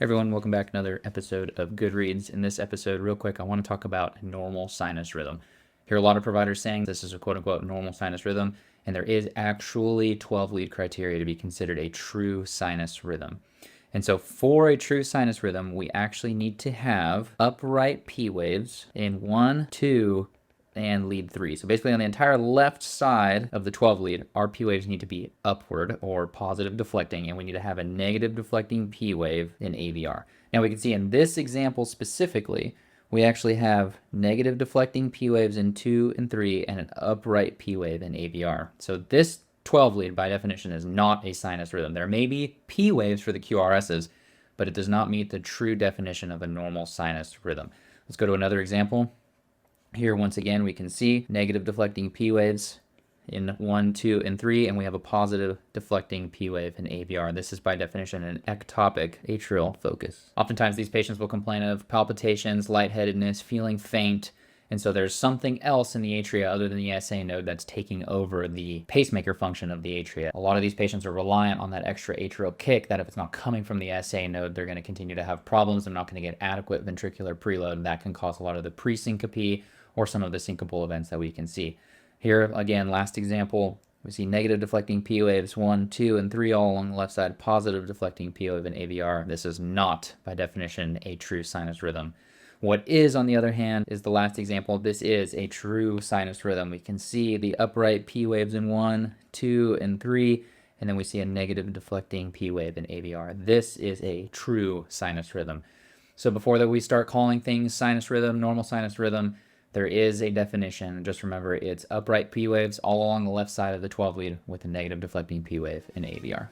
Everyone, welcome back to another episode of Good Reads. In this episode, real quick, I want to talk about normal sinus rhythm. Hear a lot of providers saying this is a quote-unquote normal sinus rhythm, and there is actually 12 lead criteria to be considered a true sinus rhythm. And so for a true sinus rhythm, we actually need to have upright P waves in 1, 2, and lead 3. So basically on the entire left side of the 12 lead, our P waves need to be upward or positive deflecting, and we need to have a negative deflecting P wave in AVR. Now we can see in this example specifically, we actually have negative deflecting P waves in 2 and 3 and an upright P wave in AVR. So this 12 lead by definition is not a sinus rhythm. There may be P waves for the QRSs, but it does not meet the true definition of a normal sinus rhythm. Let's go to another example. Here, once again, we can see negative deflecting P waves in 1, 2, and 3, and we have a positive deflecting P wave in AVR. This is by definition an ectopic atrial focus. Oftentimes, these patients will complain of palpitations, lightheadedness, feeling faint, and so there's something else in the atria other than the SA node that's taking over the pacemaker function of the atria. A lot of these patients are reliant on that extra atrial kick that if it's not coming from the SA node, they're going to continue to have problems. They're not going to get adequate ventricular preload. That can cause a lot of the presyncope or some of the syncopal events that we can see. Here, again, last example, we see negative deflecting P waves 1, 2, and 3 all along the left side, positive deflecting P wave in AVR. This is not, by definition, a true sinus rhythm. What is, on the other hand, is the last example. This is a true sinus rhythm. We can see the upright P waves in 1, 2, and 3, and then we see a negative deflecting P wave in AVR. This is a true sinus rhythm. So before that we start calling things sinus rhythm, normal sinus rhythm, there is a definition. Just remember, it's upright P waves all along the left side of the 12 lead with a negative deflecting P wave in AVR.